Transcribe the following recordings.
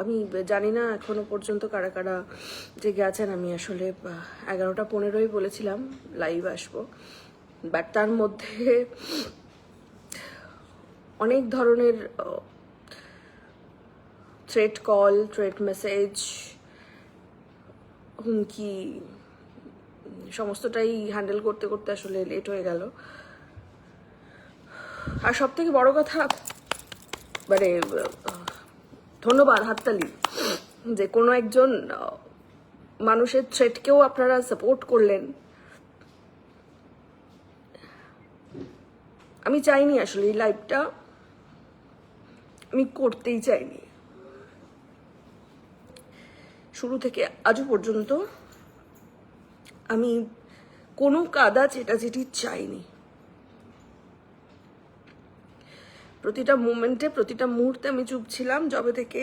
আমি জানি না এখনো পর্যন্ত কারা কারা জেগে আছেন। আমি আসলে 11:15 বলেছিলাম লাইভ আসবো, বাট তার মধ্যে অনেক ধরনের থ্রেট কল, থ্রেট মেসেজ, হুমকি, সমস্তটাই হ্যান্ডেল করতে করতে আসলে লেট হয়ে গেল। আর সব থেকে বড় কথা, মানে ধন্যবাদ, হাততালি, যে কোনো একজন মানুষের থ্রেটকেও আপনারা সাপোর্ট করলেন। আমি চাইনি আসলে এই লাইভটা, আমি করতেই চাইনি। শুরু থেকে আজও পর্যন্ত আমি কোনো কাদা চেটাচেটি চাইনি। প্রতিটা মোমেন্টে, প্রতিটা মুহূর্তে আমি চুপ ছিলাম। যবে থেকে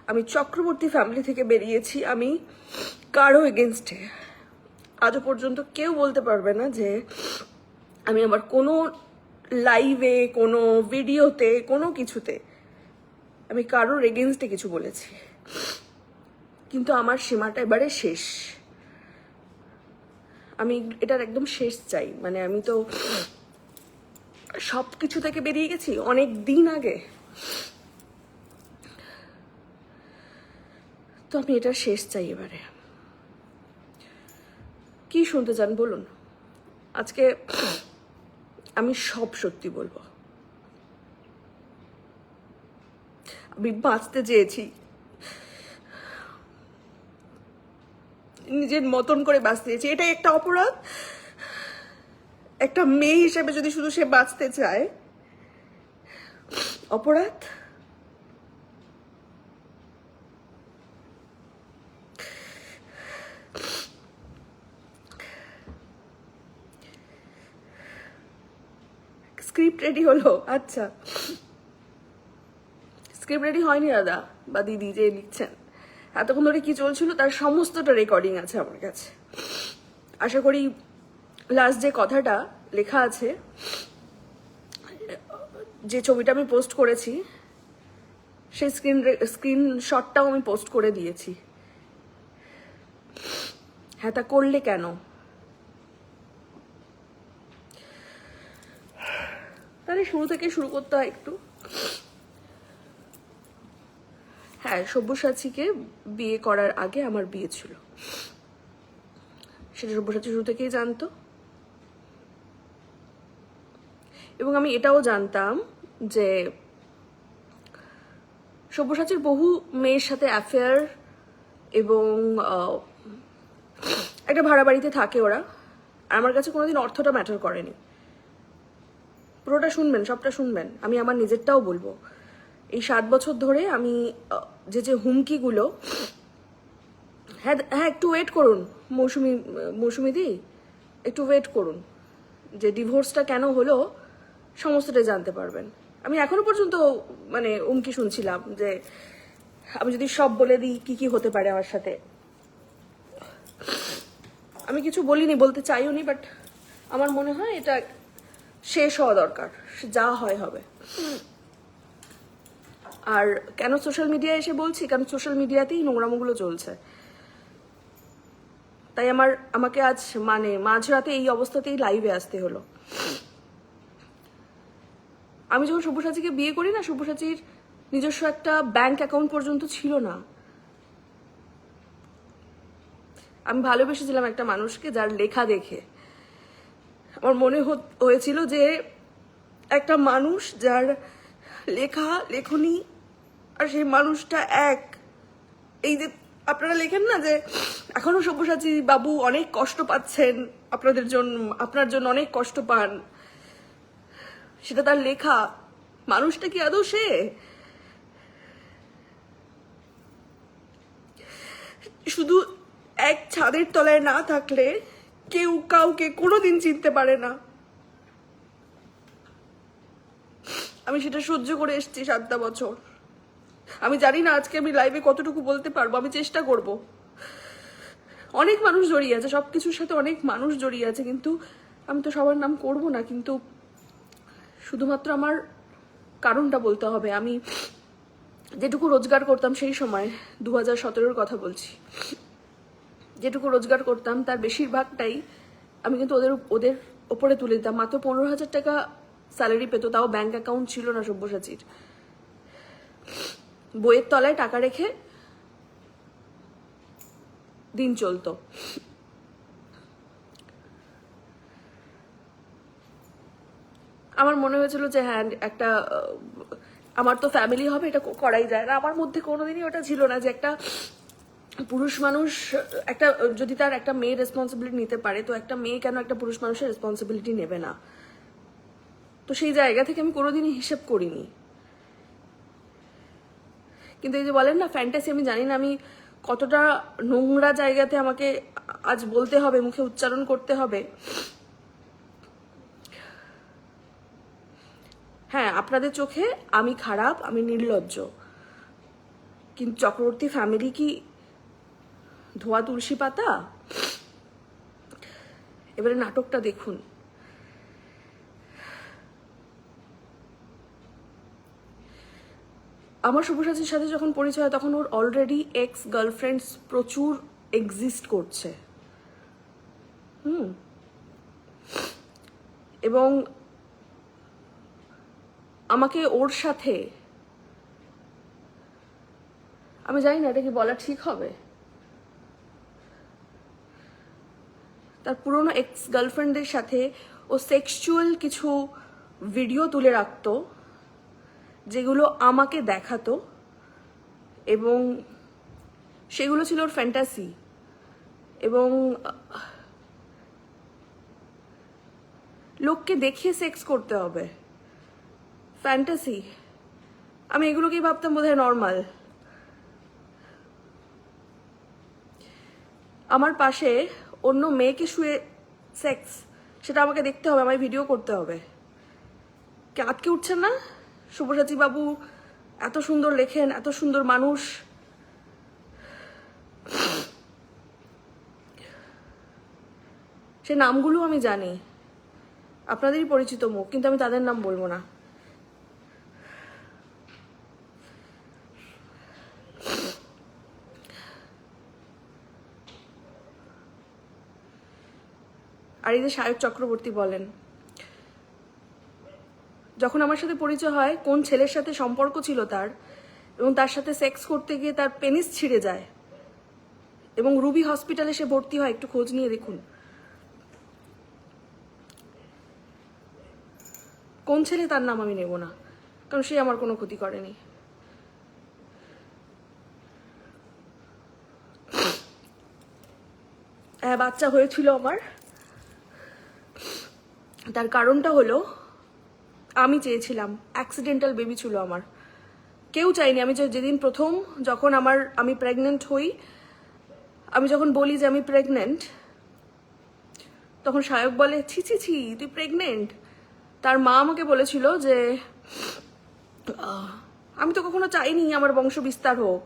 আমি চক্রবর্তী ফ্যামিলি থেকে বেরিয়েছি, আমি কারো এগেনস্টে আজও পর্যন্ত কেউ বলতে পারবে না যে আমি আমার কোনো লাইভে, কোনো ভিডিওতে, কোনো কিছুতে আমি কারোর এগেনস্টে কিছু বলেছি। কিন্তু আমার সীমাটা এবারে শেষ। আমি এটার একদম শেষ চাই। মানে আমি তো সব কিছু থেকে বেরিয়ে গেছি অনেক দিন আগে, তো আমি এটার শেষ চাই এবারে। কি শুনতে চান বলুন? আজকে আমি সব সত্যি বলবো। আমি বাঁচতে চেয়েছি, নিজের মতন করে বাঁচতে চেয়েছি। এটাই একটা অপরাধ? একটা মেয়ে হিসেবে যদি শুধু সে বাঁচতে চায়, অপরাধ? স্ক্রিপ্ট রেডি হলো? আচ্ছা, স্ক্রিপ্ট রেডি হয়নি দাদা বা দিদি যে লিখছেন। এতক্ষণ ধরে কি চলছিল তার সমস্তটা রেকর্ডিং আছে আমার কাছে। আশা করি লাস্ট যে কথাটা লেখা আছে, যে ছবিটা আমি পোস্ট করেছি, সেই স্ক্রিনশটটাও আমি পোস্ট করে দিয়েছি। হ্যাঁ, তা করলে কেন? তাহলে শুরু থেকে শুরু করতে হয় একটু। হ্যাঁ, সব্যসাচীকে বিয়ে করার আগে আমার বিয়ে ছিল, সেটা সব্যসাচী শুরু থেকেই জানতো। এবং আমি এটাও জানতাম যে সব্যসাচীর বহু মেয়ের সাথে অ্যাফেয়ার, এবং একটা ভাড়া বাড়িতে থাকে ওরা। আর আমার কাছে কোনোদিন অর্থটা ম্যাটার করেনি। পুরোটা শুনবেন, সবটা শুনবেন, আমি আমার নিজেরটাও বলবো। এই 7 বছর ধরে আমি যে হুমকিগুলো, হ্যাঁ হ্যাঁ, একটু ওয়েট করুন মৌসুমিদি, একটু ওয়েট করুন। যে ডিভোর্সটা কেন হলো সমস্তটাই জানতে পারবেন। আমি এখনো পর্যন্ত মানে হুমকি শুনছিলাম যে আমি যদি সব বলে দিই কি কি হতে পারে আমার সাথে। আমি কিছু বলিনি, বলতে চাইও নি, বাট আমার মনে হয় এটা শেষ হওয়া দরকার। যা হয় হবে। আর কেন সোশ্যাল মিডিয়ায় এসে বলছি? কারণ সোশ্যাল মিডিয়াতেই নোংরামোগুলো চলছে। তাই আমাকে আজ মানে মাঝরাতে এই অবস্থাতেই লাইভে আসতে হলো। আমি যখন সব্যসাচীকে বিয়ে করি না, সব্যসাচীর নিজস্ব একটা ব্যাংক অ্যাকাউন্ট পর্যন্ত ছিল না। আমি ভালোবেসেছিলাম একটা মানুষকে যার লেখা দেখে আমার মনে হয়েছিল যে একটা মানুষ যার লেখা, লেখনী আর সেই মানুষটা এক। এই যে আপনারা লেখেন না যে এখনো সব্যসাচী বাবু অনেক কষ্ট পাচ্ছেন, আপনার জন্য অনেক কষ্ট পান, সেটা তার লেখা। মানুষটা কি আদৌ সে? শুধু এক ছাদের তলায় না থাকলে কেউ কাউকে কোনোদিন চিনতে পারে না। আমি সেটা সহ্য করে এসেছি 7টা বছর। আমি জানি না আজকে আমি লাইভে কতটুকু বলতে পারবো, আমি চেষ্টা করব। অনেক মানুষ জড়িয়ে আছে, সবকিছুর সাথে অনেক মানুষ জড়িয়ে আছে, কিন্তু আমি তো সবার নাম করব না। কিন্তু শুধুমাত্র আমার কারণটা বলতে হবে। আমি যেটুকু রোজগার করতাম সেই সময় 2017-র কথা বলছি, যেটুকু রোজগার করতাম তার বেশিরভাগটাই আমি কিন্তু ওদের ওদের ওপরে তুলে দিতাম। মাত্র 15,000 টাকা স্যালারি পেতো, তাও ব্যাংক অ্যাকাউন্ট ছিল না সব্যসাচীর। বইয়ের তলায় টাকা রেখে দিন চলতো। আমার মনে হয়েছিল যে হ্যাঁ একটা আমার তো ফ্যামিলি হবে, এটা করাই যায় না। আমার মধ্যে কোনোদিনই ওটা ছিল না যে একটা পুরুষ মানুষ একটা যদি তার একটা মেয়ে রেসপন্সিবিলিটি নিতে পারে, তো একটা মেয়ে কেন একটা পুরুষ মানুষের রেসপন্সিবিলিটি নেবে না? তো সেই জায়গা থেকে আমি কোনোদিনই হিসেব করিনি। কিন্তু এই যে বলেন না ফ্যান্টাসি, আমি জানি না আমি কতটা নোংরা জায়গাতে আমাকে আজ বলতে হবে, মুখে উচ্চারণ করতে হবে। হ্যাঁ, আপনাদের চোখে আমি খারাপ, আমি নির্লজ্জ, কিন্তু চক্রবর্তী ফ্যামিলি কি ধোয়া তুলসী পাতা? এবারে নাটকটা দেখুন। আমার সব্যসাচীর সাথে যখন পরিচয় হয় তখন ওর অলরেডি এক্স গার্লফ্রেন্ডস প্রচুর এক্সিস্ট করছে। এবং আমাকে ওর সাথে, আমি জানি না এটা কি বলা ঠিক হবে, তার পুরনো এক্স গার্লফ্রেন্ডের সাথে ও সেক্সুয়াল কিছু ভিডিও তুলে রাখতো যেগুলো আমাকে দেখাতো, এবং সেগুলো ছিল ওর ফ্যান্টাসি। এবং লোককে দেখিয়ে সেক্স করতে হবে, ফ্যান্টাসি। আমি এগুলোকেই ভাবতাম বোধহয় নর্মাল। আমার পাশে অন্য মেয়েকে শুয়ে সেক্স, সেটা আমাকে দেখতে হবে, আমায় ভিডিও করতে হবে। কে আটকে উঠছেন না? সব্যসাচী বাবু এত সুন্দর লেখেন, এত সুন্দর মানুষ। সে নামগুলো আমি জানি, আপনাদেরই পরিচিত মুখ, কিন্তু আমি তাদের নাম বলবো না। আর এই যে সায়ক চক্রবর্তী বলেন, যখন আমার সাথে পরিচয় হয় কোন ছেলের সাথে সম্পর্ক ছিল তার, এবং তার সাথে সেক্স করতে গিয়ে তার পেনিস ছিঁড়ে যায় এবং রুবি হসপিটালে সে ভর্তি হয়, একটু খোঁজ নিয়ে দেখুন কোন ছেলে, তার নাম আমি নেব না, কারণ সে আমার কোনো ক্ষতি করেনি। হ্যাঁ, বাচ্চা হয়েছিল আমার, তার কারণটা হলো আমি চেয়েছিলাম, অ্যাক্সিডেন্টাল বেবি ছিল আমার, কেউ চাইনি। আমি যেদিন প্রথম যখন আমি প্রেগনেন্ট হই, আমি যখন বলি যে আমি প্রেগনেন্ট, তখন সায়ক বলে ছি ছি ছি তুই প্রেগনেন্ট। তার মা আমাকে বলেছিল যে আমি তো কখনো চাইনি আমার বংশ বিস্তার হোক,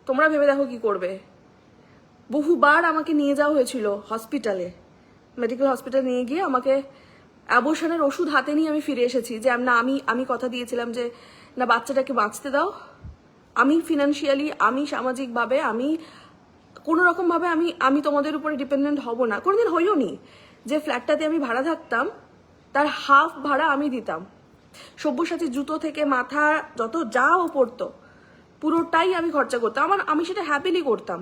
তোমরা ভেবে দেখো কি করবে। বহুবার আমাকে নিয়ে যাওয়া হয়েছিল হসপিটালে, মেডিকেল হসপিটাল নিয়ে গিয়ে আমাকে অ্যাবর্শনের ওষুধ হাতে নিয়ে আমি ফিরে এসেছি, যে না আমি কথা দিয়েছিলাম যে না বাচ্চাটাকে বাঁচতে দাও, আমি ফিনান্সিয়ালি, আমি সামাজিকভাবে, আমি কোনো রকমভাবে আমি তোমাদের উপরে ডিপেন্ডেন্ট হব না। কোনোদিন হইও নি। যে ফ্ল্যাটটাতে আমি ভাড়া থাকতাম তার হাফ ভাড়া আমি দিতাম, সব্যসাচীর জুতো থেকে মাথা যত যা ও পড়তো পুরোটাই আমি খরচা করতাম, আমি সেটা হ্যাপিলি করতাম।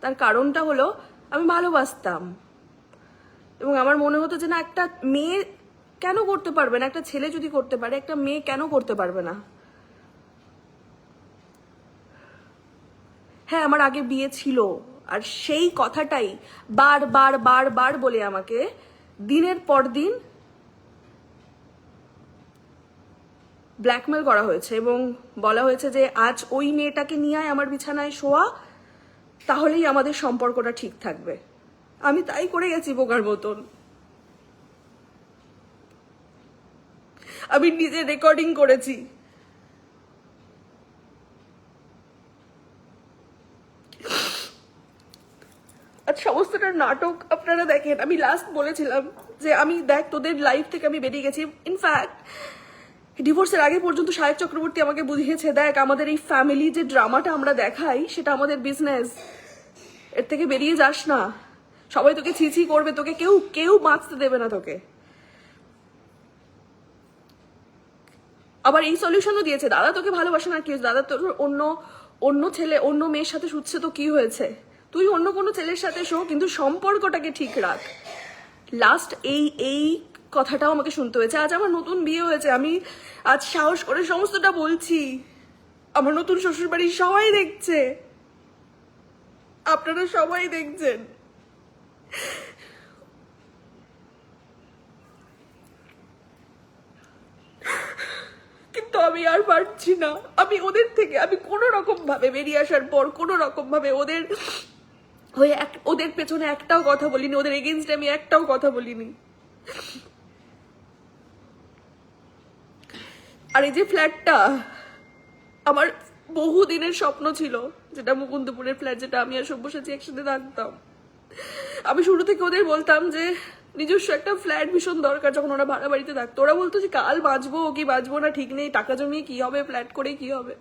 তার কারণটা হলো আমি ভালোবাসতাম, এবং আমার মনে হতো যে না একটা মেয়ে কেন করতে পারবে না, একটা ছেলে যদি করতে পারে একটা মেয়ে কেন করতে পারবে না। হ্যাঁ, আমার আগে বিয়ে ছিল, আর সেই কথাটাই বার বার বার বার বলে আমাকে দিনের পর দিন ব্ল্যাকমেল করা হয়েছে, এবং বলা হয়েছে যে আজ ওই মেয়েটাকে নিয়ে আমার বিছানায় শোয়া, তাহলেই আমাদের সম্পর্কটা ঠিক থাকবে। আমি তাই করে গেছি বোকার মতন। আমি নিজে রেকর্ডিং করেছি। আর সমস্তটা নাটক আপনারা দেখেন। আমি লাস্ট বলেছিলাম যে আমি দেখ তোদের লাইফ থেকে আমি বেরিয়ে গেছি। ইনফ্যাক্ট ডিভোর্সের আগে পর্যন্ত সায়ক চক্রবর্তী আমাকে বুঝিয়েছে, দেখ আমাদের এই ফ্যামিলি যে ড্রামাটা আমরা দেখাই সেটা আমাদের বিজনেস, এর থেকে বেরিয়ে যাস না, সবাই তোকে ছি করবে, তোকে কেউ কেউ বাঁচতে দেবে না তোকে। আবার এই সলিউশনও দিয়েছে, দাদা তোকে ভালোবাসে না কি হয়েছে, দাদা তোর অন্য অন্য ছেলে অন্য মেয়ের সাথে শুচ্ছে তো কি হয়েছে, তুই অন্য কোনো ছেলের সাথে শো, কিন্তু সম্পর্কটাকে ঠিক রাখ। লাস্ট এই এই কথাটাও আমাকে শুনতে হয়েছে। আজ আমার নতুন বিয়ে হয়েছে, আমি আজ সাহস করে সমস্তটা বলছি, আমার নতুন শ্বশুর বাড়ির সবাই দেখছে, আপনারা সবাই দেখছেন। কিন্তু আমি আর পারছি না, আমি ওদের থেকে আমি কোনো রকম ভাবে বেরিয়ে আসার পর কোনো রকম ভাবে ওদের হয়ে ওদের পেছনে একটাও কথা বলিনি, ওদের এগেনস্টে আমি একটাও কথা বলিনি। আর এই যে ফ্ল্যাটটা আমার বহু দিনের স্বপ্ন ছিল, যেটা মুকুন্দপুরের ফ্ল্যাট, যেটা আমি আর সব্যসাচী একসাথে থাকতাম, আমি শুরু থেকে ওদের বলতাম যে নিজস্ব একটা ফ্ল্যাট ভীষণ দরকার। যখন ওরা ভাড়া বাড়িতে থাকতো ওরা বলতো যে কাল বাঁচবো কি বাঁচবো না ঠিক নেই, টাকা জমিয়ে কি হবে, ফ্ল্যাট করে কি হবে।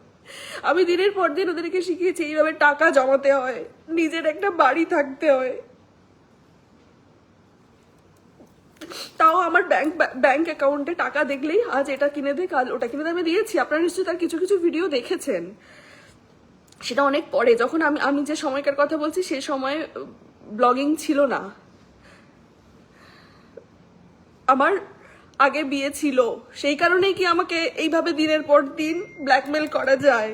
আমি দিনের পর দিন ওদেরকে শিখিয়েছি এইভাবে টাকা জমাতে হয়, নিজের একটা বাড়ি থাকতে হয়। তাও আমার ব্যাংক অ্যাকাউন্টে টাকা দেখলেই আজ এটা কিনে দে কাল ওটা কিনে দে, আমি দিয়েছি। আপনারা নিশ্চয়ই তার কিছু কিছু ভিডিও দেখেছেন। সেটা অনেক পরে, যখন আমি যে সময়কার কথা বলছি সে সময় ব্লগিং ছিল না, আমার আগে বিয়ে ছিল, সেই কারণেই কি আমাকে এইভাবে দিনের পর দিন ব্ল্যাকমেল করা যায়?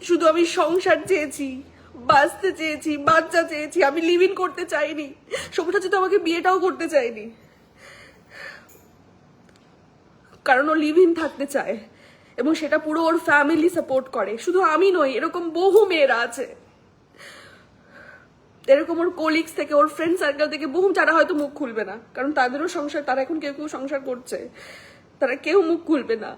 শুধু আমি সংসার চেয়েছি, বাঁচতে চেয়েছি, বাচ্চা চেয়েছি, আমি লিভ ইন করতে চাইনি। সব্যসাচী তো আমাকে বিয়েটাও করতে চাইনি, কারণ ও লিভ ইন থাকতে চায় এবং সেটা পুরো ওর ফ্যামিলি সাপোর্ট করে। শুধু আমি নই, এরকম বহু মেয়েরা আছে, এরকম ওর কোলিগস থেকে ওর ফ্রেন্ড সার্কেল থেকে বহু, যারা হয়তো মুখ খুলবে না, কারণ তাদেরও সংসার, তারা এখন কেউ কেউ সংসার করছে, তারা কেউ মুখ খুলবে না।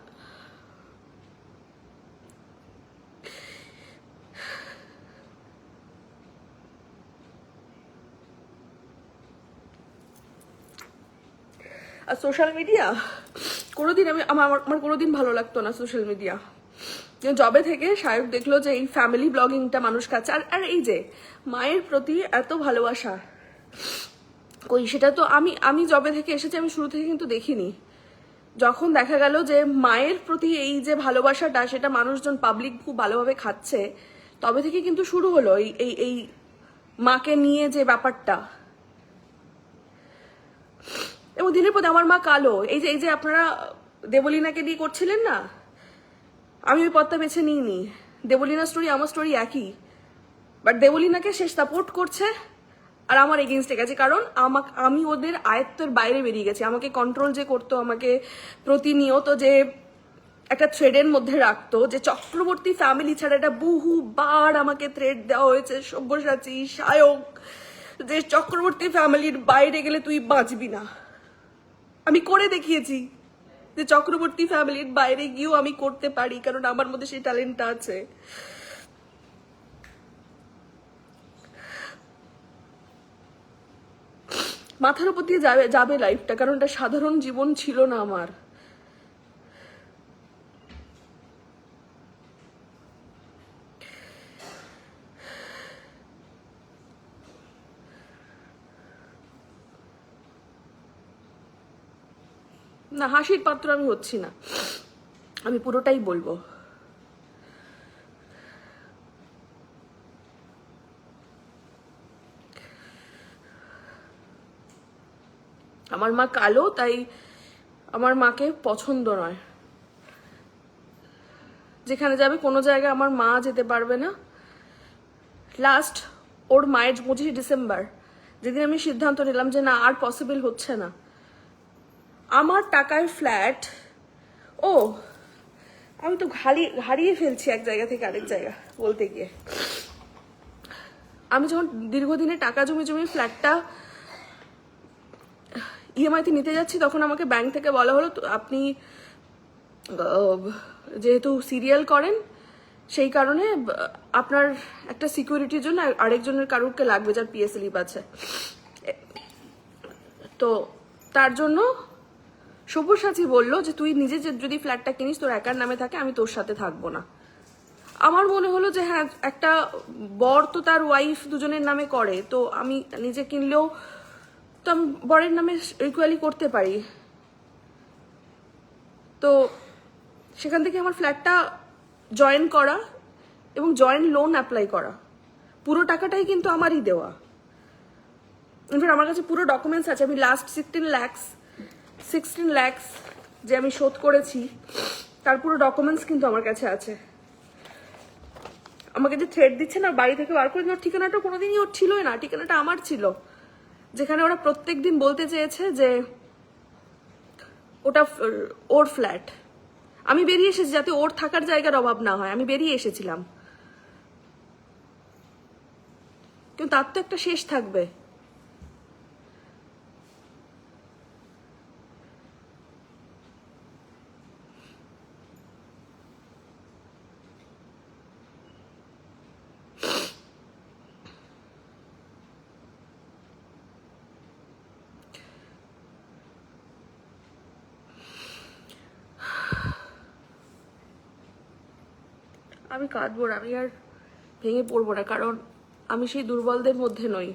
আর সোশ্যাল মিডিয়া কোনোদিন আমার কোনোদিন ভালো লাগতো না সোশ্যাল মিডিয়া। জবে থেকে সায়ক দেখলো যে এই ফ্যামিলি ব্লগিংটা মানুষ কাছে, আর এই যে মায়ের প্রতি এত ভালোবাসা, কই সেটা তো আমি জবে থেকে এসেছি, আমি শুরু থেকে কিন্তু দেখিনি। যখন দেখা গেল যে মায়ের প্রতি এই যে ভালোবাসাটা সেটা মানুষজন পাবলিক খুব ভালোভাবে খাচ্ছে, তবে থেকে কিন্তু শুরু হলো এই এই মাকে নিয়ে যে ব্যাপারটা। এবং দিনের পর আমার মা কালো, এই যে আপনারা দেবলীনাকে দিয়ে করছিলেন না, আমি ওই পথটা বেছে নিইনি। দেবলীনার স্টোরি আমার স্টোরি একই, বাট দেবলীনাকে সে সাপোর্ট করছে আর আমার এগেনস্টে গেছে, কারণ আমি ওদের আয়ত্তের বাইরে বেরিয়ে গেছি। আমাকে কন্ট্রোল যে করতো, আমাকে প্রতিনিয়ত যে একটা থ্রেডের মধ্যে রাখতো, যে চক্রবর্তী ফ্যামিলি ছাড়া এটা বহুবার আমাকে থ্রেড দেওয়া হয়েছে, সব্যসাচী, সায়ক, যে চক্রবর্তী ফ্যামিলির বাইরে গেলে তুই বাঁচবি না। আমি করে দেখিয়েছি যে চক্রবর্তী ফ্যামিলির বাইরে গিয়েও আমি করতে পারি, কারণ আমার মধ্যে সেই ট্যালেন্টটা আছে। মাথার উপর দিয়ে যাবে লাইফটা, কারণ এটা সাধারণ জীবন ছিল না আমার। না, হাসির পাত্র আমি হচ্ছি না, আমি পুরোটাই বলবো। আমার মা কালো, তাই আমার মাকে পছন্দ নয়। যেখানে যাবে কোনো জায়গায় আমার মা যেতে পারবে না। লাস্ট ওর মায়ের 25 ডিসেম্বর যেদিন আমি সিদ্ধান্ত নিলাম যে না আর পসিবল হচ্ছে না, আমার টাকায় ফ্ল্যাট, ও আমি তো হারিয়ে ফেলছি এক জায়গা থেকে আরেক জায়গা বলতে গিয়ে। আমি যখন দীর্ঘদিনে টাকা জমি ফ্ল্যাটটা ইএমআইতে নিতে যাচ্ছি, তখন আমাকে ব্যাংক থেকে বলা হলো আপনি যেহেতু সিরিয়াল করেন সেই কারণে আপনার একটা সিকিউরিটির জন্য আরেকজনের কারুরকে লাগবে যার পিএস স্লিপ আছে, তো তার জন্য সব্যসাচী বলল যে তুই নিজে যদি ফ্ল্যাটটা কিনিস তোর একার নামে থাকে, আমি তোর সাথে থাকবো না। আমার মনে হলো যে হ্যাঁ, একটা বর তো তার ওয়াইফ দুজনের নামে করে, তো আমি নিজে কিনলেও তো আমি বরের নামে ইকুয়ালি করতে পারি। তো সেখান থেকে আমার ফ্ল্যাটটা জয়েন করা এবং জয়েন্ট লোন অ্যাপ্লাই করা, পুরো টাকাটাই কিন্তু আমারই দেওয়া। ইনফ্যাক্ট আমার কাছে পুরো ডকুমেন্টস আছে। আমি লাস্ট 16 lakhs যে আমি শোধ করেছি তার পুরো ডকুমেন্টস কিন্তু আমার কাছে আছে। আমাকে যে থ্রেড দিচ্ছে না বাড়ি থেকে বার করে, ওর ঠিকানাটা কোনোদিনই ওর ছিলই না, ঠিকানাটা আমার ছিল, যেখানে ওরা প্রত্যেকদিন বলতে চেয়েছে যে ওটা ওর ফ্ল্যাট। আমি বেরিয়ে এসেছি যাতে ওর থাকার জায়গার অভাব না হয়, আমি বেরিয়ে এসেছিলাম। কিন্তু তার তো একটা শেষ থাকবে। আমি কাঁদবো না, আমি আর ভেঙে পড়বো না, কারণ আমি সেই দুর্বলদের মধ্যে নই।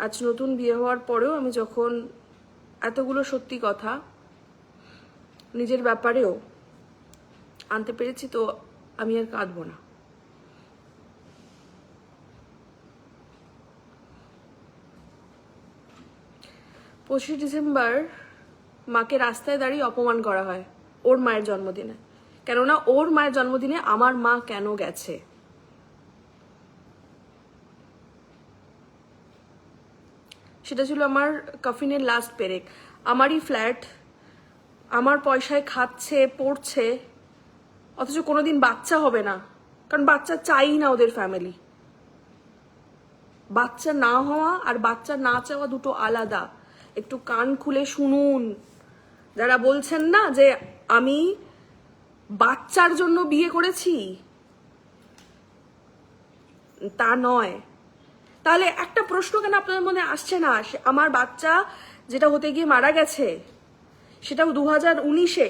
আজ নতুন বিয়ে হওয়ার পরেও আমি যখন এতগুলো সত্যি কথা নিজের ব্যাপারেও আনতে পেরেছি, তো আমি আর কাঁদবো না। 25 ডিসেম্বর মাকে রাস্তায় দাঁড়িয়ে অপমান করা হয় ওর মায়ের জন্মদিনে। কেননা ওর মায়ের জন্মদিনে আমার মা কেন গেছে। সেটা ছিল আমার কফিনের লাস্ট পেরেক। আমারই ফ্ল্যাট, আমার পয়সায় খাচ্ছে পড়ছে, অথচ কোনোদিন বাচ্চা হবে না, কারণ বাচ্চা চাই না ওদের ফ্যামিলি। বাচ্চা না হওয়া আর বাচ্চা না চাওয়া দুটো আলাদা। একটু কান খুলে শুনুন, যারা বলছেন না যে আমি বাচ্চার জন্য বিয়ে করেছি, তা নয়। তাহলে একটা প্রশ্ন কেন আপনাদের মনে আসছে না, আমার বাচ্চা যেটা হতে গিয়ে মারা গেছে সেটাও 2019-এ,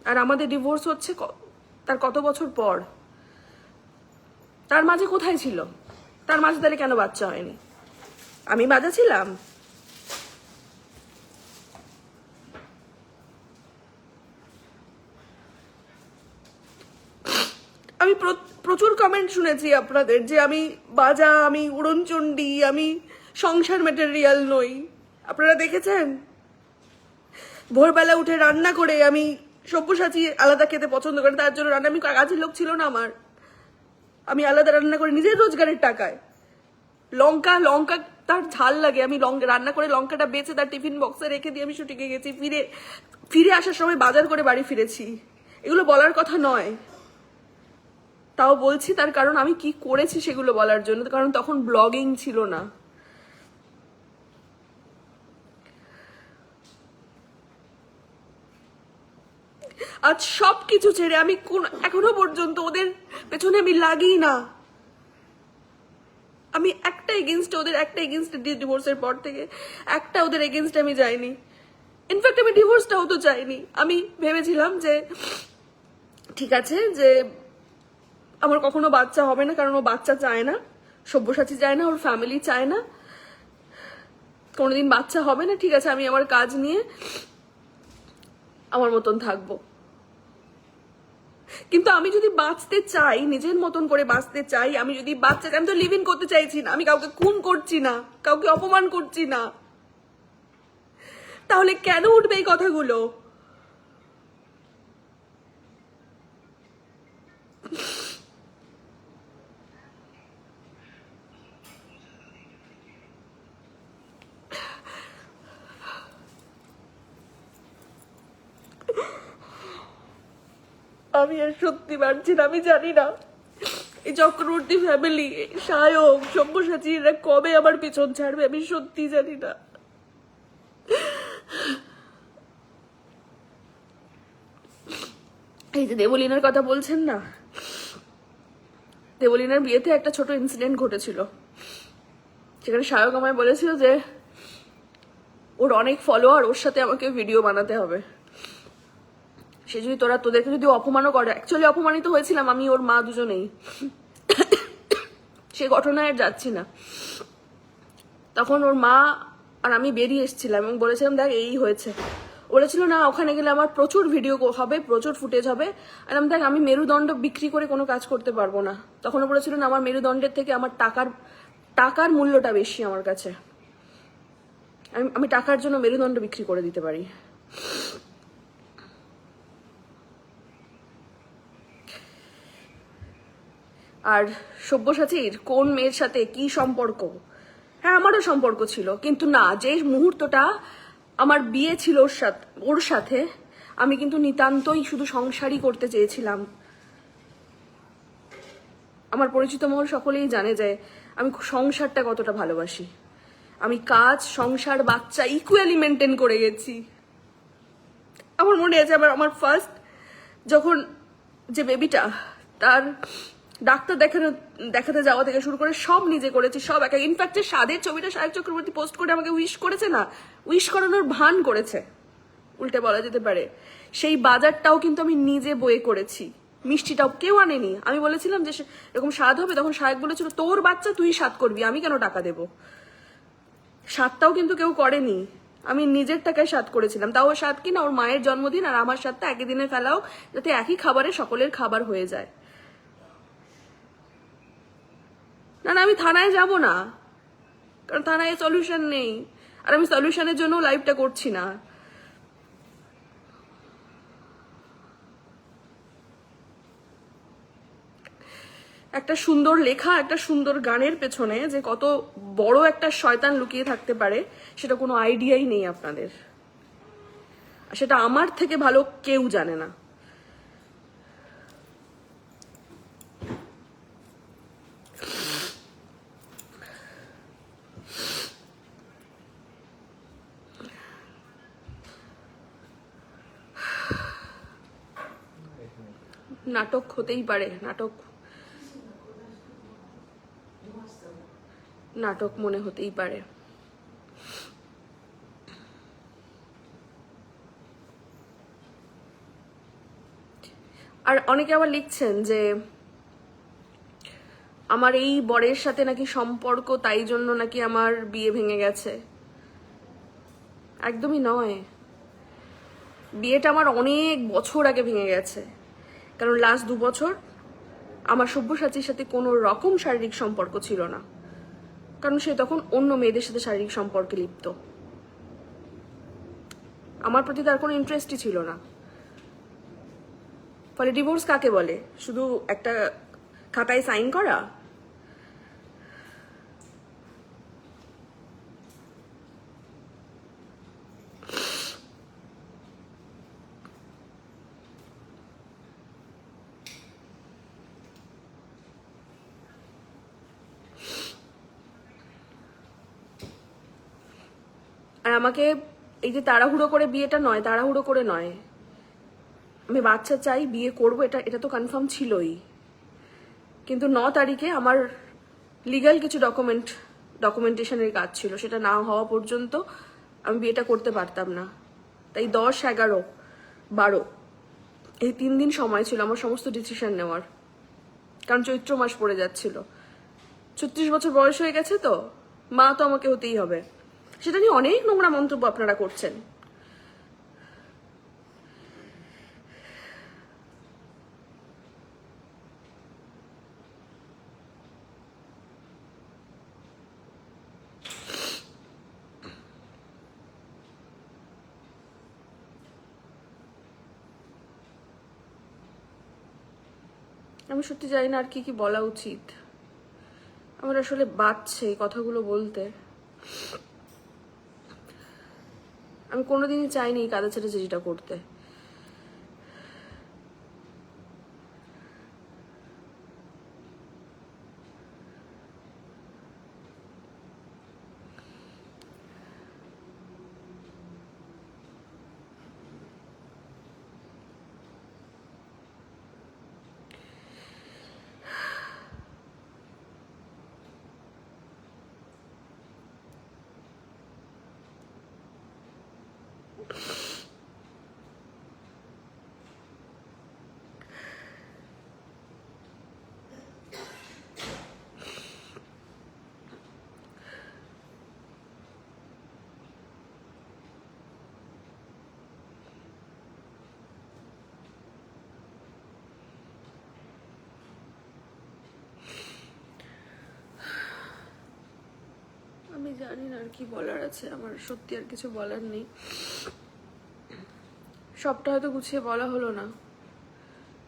আর আমাদের ডিভোর্স হচ্ছে তার কত বছর পর? তার মাঝে কোথায় ছিল? তার মাঝে তাহলে কেন বাচ্চা হয়নি? আমি বাজা ছিলাম? আমি প্রচুর কমেন্ট শুনেছি আপনাদের যে আমি বাজা, আমি উড়নচণ্ডী, আমি সংসার ম্যাটেরিয়াল নই। আপনারা দেখেছেন ভোরবেলা উঠে রান্না করে, আমি সব্যসাচী আলাদা খেতে পছন্দ করি, তার জন্য রান্না, আমি কাজের লোক ছিল না আমার, আমি আলাদা রান্না করে নিজের রোজগারের টাকায়। লঙ্কা তার ঝাল লাগে, আমি রান্না করে লঙ্কাটা বেচে তার টিফিন বক্সে রেখে দিয়ে আমি শুটিংয়ে গেছি, ফিরে আসার সময় বাজার করে বাড়ি ফিরেছি। এগুলো বলার কথা নয়, তাও বলছি তার কারণ আমি কি করেছি সেগুলো বলার জন্য, কারণ তখন ব্লগিং ছিল না। আজ সবকিছু ছেড়ে আমি এখনো পর্যন্ত ওদের পেছনে আমি লাগি না। আমি একটা এগেনস্টে, ওদের একটা এগেনস্টে ডিভোর্সের পর থেকে একটা ওদের এগেনস্টে আমি যাইনি। ইনফ্যাক্ট আমি ডিভোর্সটাও তো চাইনি। আমি ভেবেছিলাম যে ঠিক আছে, যে আমার কখনো বাচ্চা হবে না, কারণ ও বাচ্চা চায় না, সব্যসাচী চায় না, ওর ফ্যামিলি চায় না, কোনোদিন বাচ্চা হবে না। ঠিক আছে, আমি আমার কাজ নিয়ে আমার মতন থাকবো। কিন্তু আমি যদি বাঁচতে চাই, নিজের মতন করে বাঁচতে চাই, আমি যদি বাচ্চা, আমি তো লিভ ইন করতে চাইছি না, আমি কাউকে খুন করছি না, কাউকে অপমান করছি না, তাহলে কেন উঠবে এই কথাগুলো? আমি আর সত্যি পারছি না। আমি জানি না এই চক্রবর্তী ফ্যামিলি, সায়ক, সব্যসাচী এরা কবে আমার পিছন ছাড়বে, আমি সত্যি জানি না। এই যে দেবলীনার কথা বলছেন না, দেবলীনার বিয়েতে একটা ছোট ইনসিডেন্ট ঘটেছিল। সেখানে সায়ক আমায় বলেছিল যে ওর অনেক ফলোয়ার, ওর সাথে আমাকে ভিডিও বানাতে হবে। সে যদি তোদেরকে যদি অপমানও করে, অ্যাকচুয়ালি অপমানিত হয়েছিলাম আমি ওর মা দুজনেই, সে ঘটনায় আর যাচ্ছি না। তখন ওর মা আর আমি বেরিয়ে এসেছিলাম এবং বলেছিলাম দেখ এই হয়েছে। বলেছিল না ওখানে গেলে আমার প্রচুর ভিডিও হবে, প্রচুর ফুটেজ হবে। আর আমি দেখ আমি মেরুদণ্ড বিক্রি করে কোনো কাজ করতে পারবো না। তখনও বলেছিল না আমার মেরুদণ্ডের থেকে আমার টাকার মূল্যটা বেশি আমার কাছে, আমি টাকার জন্য মেরুদণ্ড বিক্রি করে দিতে পারি। আর সব্যসাচীর কোন মেয়ের সাথে কি সম্পর্ক, হ্যাঁ আমারও সম্পর্ক ছিল, কিন্তু না, যে মুহূর্তটা আমার বিয়ে ছিল ওর সাথে আমি কিন্তু নিতান্তই শুধু সংসারই করতে চেয়েছিলাম। আমার পরিচিত মহল সকলেই জানে যে আমি সংসারটা কতটা ভালোবাসি। আমি কাজ, সংসার, বাচ্চা ইকুয়ালি মেনটেন করে গেছি। আমার মনে আছে আমার ফার্স্ট যখন যে বেবিটা, তার ডাক্তার দেখাতে যাওয়া থেকে শুরু করে সব নিজে করেছি, সব একা। ইনফ্যাক্ট যে স্বাদের ছবিটা সায়ক চক্রবর্তী পোস্ট করে আমাকে উইশ করেছে না, উইশ করানোর ভান করেছে উল্টে বলা যেতে পারে, সেই বাজারটাও কিন্তু আমি নিজে বয়ে করেছি। মিষ্টিটাও কেউ আনেনি। আমি বলেছিলাম যে এরকম স্বাদ হবে, তখন সায়ক বলেছিল তোর বাচ্চা তুই স্বাদ করবি, আমি কেন টাকা দেবো। স্বাদটাও কিন্তু কেউ করেনি, আমি নিজের টাকায় স্বাদ করেছিলাম। তাও স্বাদ কিনা ওর মায়ের জন্মদিন আর আমার স্বাদটা একই দিনে ফেলাও, যাতে একই খাবারে সকলের খাবার হয়ে যায়। না না আমি থানায় যাব না, কারণ থানায় সলিউশন নেই, আর আমি সলিউশনের জন্য লাইভটা করছি না। একটা সুন্দর লেখা, একটা সুন্দর গানের পেছনে যে কত বড় একটা শয়তান লুকিয়ে থাকতে পারে সেটা কোনো আইডিয়াই নেই আপনাদের, আর সেটা আমার থেকে ভালো কেউ জানে না। নাটক হতেই পারে, নাটক মনে হতেই পারে। আর অনেকে আবার লিখছেন যে আমার এই বরের সাথে নাকি সম্পর্ক, তাই জন্য নাকি আমার বিয়ে ভেঙে গেছে। একদমই নয়, বিয়েটা আমার অনেক বছর আগে ভেঙে গেছে। কারণ লাস্ট 2 বছর আমার সব্যসাচীর সাথে কোনো রকম শারীরিক সম্পর্ক ছিল না, কারণ সে তখন অন্য মেয়েদের সাথে শারীরিক সম্পর্কে লিপ্ত। আমার প্রতি তার কোনো ইন্টারেস্টই ছিল না। ফলে ডিভোর্স কাকে বলে? শুধু একটা খাতায় সাইন করা? আর আমাকে এই যে তাড়াহুড়ো করে বিয়েটা নয়, তাড়াহুড়ো করে নয়, আমি বাচ্চা চাই, বিয়ে করবো, এটা তো কনফার্ম ছিলই। কিন্তু 9 তারিখে আমার লিগ্যাল কিছু ডকুমেন্টেশনের কাজ ছিল, সেটা না হওয়া পর্যন্ত আমি বিয়েটা করতে পারতাম না। তাই 10, 11, 12 এই 3 দিন সময় ছিল আমার সমস্ত ডিসিশন নেওয়ার, কারণ চৈত্র মাস পড়ে যাচ্ছিল। 36 বছর বয়স হয়ে গেছে, তো মা তো আমাকে হতেই হবে। সেটা নিয়ে অনেক নোংরা মন্তব্য আপনারা করছেন। আমি সত্যি জানি না আর কি কি বলা উচিত। আমার আসলে বাজছে এই কথাগুলো বলতে। আমি কোনোদিনই চাইনি কাদা ছেড়ে যেটা করতে। আমি জানি না আর কি বলার আছে, আমার সত্যি আর কিছু বলার নেই। সবটা হয়তো গুছিয়ে বলা হলো না,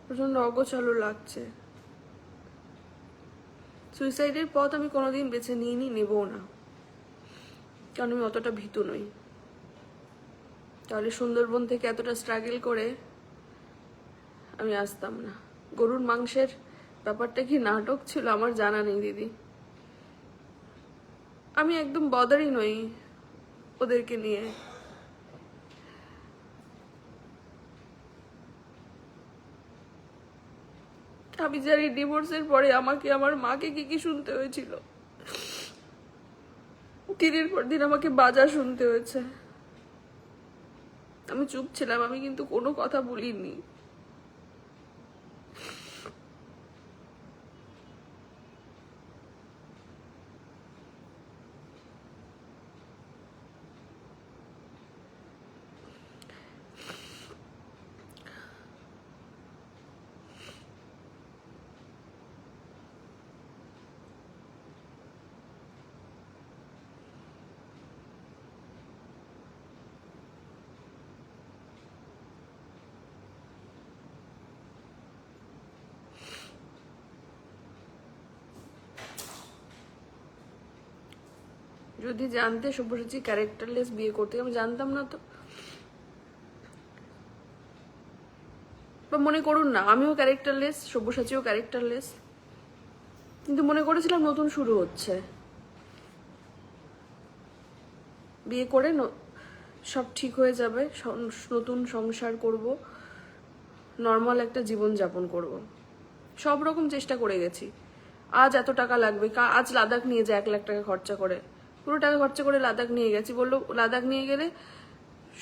প্রচন্ড অগোছালো লাগছে। সুইসাইডের পথ আমি কোনোদিন বেছে নিইনি, নেবও না, কারণ আমি অতটা ভীতু নই। তাহলে সুন্দরবন থেকে এতটা স্ট্রাগল করে আমি আসতাম না। গরুর মাংসের ব্যাপারটা কি নাটক ছিল আমার জানা নেই দিদি। আমি একদম বদারই নই ওদেরকে নিয়ে। আমি জানি ডিভোর্সের পরে আমাকে আমার মাকে কি কি শুনতে হয়েছিল, দিনের পর দিন আমাকে বাজা শুনতে হয়েছে। আমি চুপ ছিলাম, আমি কিন্তু কোনো কথা বলিনি। যদি জানতে সব্যসাচী ক্যারেক্টারলেস বিয়ে করতে, আমি জানতাম না তো। বা মনে করুন না আমিও ক্যারেক্টারলেস, সব্যসাচীও ক্যারেক্টারলেস, কিন্তু মনে করেছিলাম নতুন শুরু হচ্ছে, বিয়ে করে সব ঠিক হয়ে যাবে, নতুন সংসার করব, নর্মাল একটা জীবন যাপন করব। সব রকম চেষ্টা করে গেছি। আজ এত টাকা লাগবে, আজ লাদাখ নিয়ে যায় 1 লাখ টাকা খরচা করে, পুরো টাকা খরচা করে লাদাখ নিয়ে গেছি। বললো লাদাখ নিয়ে গেলে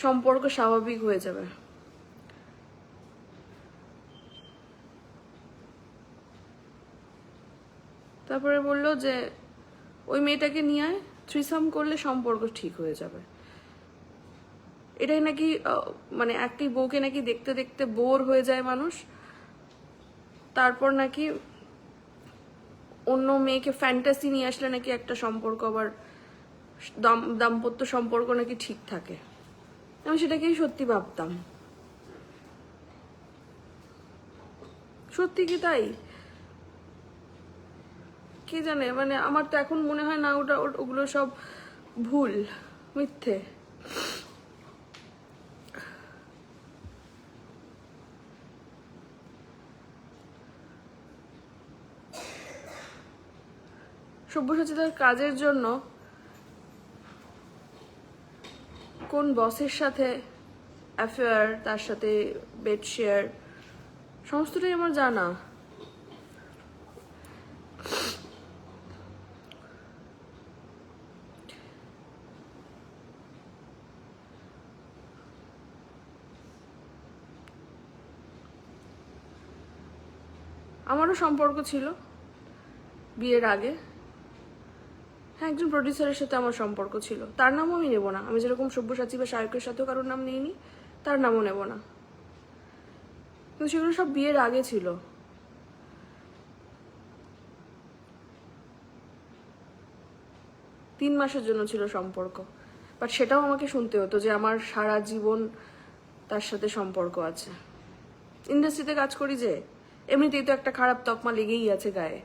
সম্পর্ক স্বাভাবিক হয়ে যাবে। তারপরে বললো যে ওই মেয়েটাকে নিয়ে আয়, থ্রিসাম করলে সম্পর্ক ঠিক হয়ে যাবে। এটাই নাকি মানে একটি বউকে নাকি দেখতে দেখতে বোর হয়ে যায় মানুষ, তারপর নাকি অন্য মেয়েকে ফ্যান্টাসি নিয়ে আসলে নাকি একটা সম্পর্ক আবার দাম্পত্য সম্পর্ক নাকি ঠিক থাকে। আমি সেটাকেই সত্যি ভাবতাম। সত্যি কি তাই? কে জানে, মানে আমার তো এখন মনে হয় না ওগুলো সব ভুল, মিথ্যে। সব্যসাচী তার কাজের জন্য কোন বসের সাথে অ্যাফেয়ার, তার সাথে বেড শেয়ার, সমস্তটাই আমার জানা। আমারও সম্পর্ক ছিল বিয়ের আগে। হ্যাঁ, একজন প্রডিউসারের সাথে আমার সম্পর্ক ছিল, তার নামও আমি নেব না। আমি যেরকম সব্যসাচী বা শায়কের সাথেও কারোর নাম নিইনি, তার নামও নেব না। কিন্তু সেগুলো সব বিয়ের আগে ছিল। তিন মাসের জন্য ছিল সম্পর্ক, বাট সেটাও আমাকে শুনতে হতো যে আমার সারা জীবন তার সাথে সম্পর্ক আছে। ইন্ডাস্ট্রিতে কাজ করি যে, এমনিতেই তো একটা খারাপ তকমা লেগেই আছে গায়ে।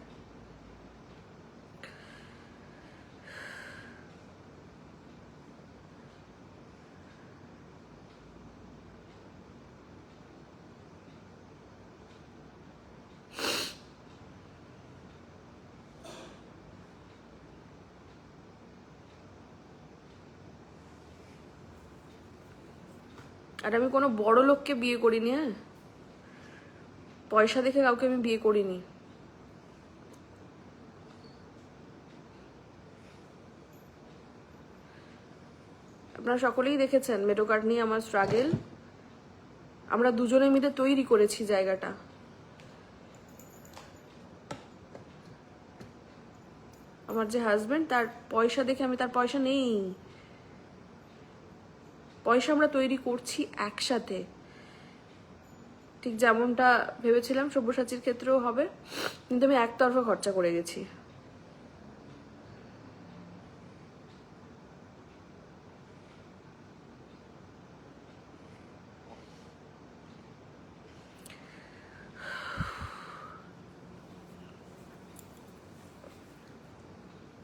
আর আমি কোনো বড় লোককে বিয়ে করিনি। হ্যাঁ, পয়সা দেখে কাউকে আমি বিয়ে করিনি। আপনারা সকলেই দেখেছেন মেডোকার্ড নিয়ে আমার স্ট্রাগল। আমরা দুজনে মিলে তৈরি করেছি জায়গাটা। আমার যে হাজবেন্ড, তার পয়সা দেখে আমি, তার পয়সা নেই, পয়সা আমরা তৈরি করছি একসাথে। ঠিক যেমনটা ভেবেছিলাম সব্যসাচীর ক্ষেত্রেও হবে, কিন্তু আমি একতরফা খরচা করে গেছি।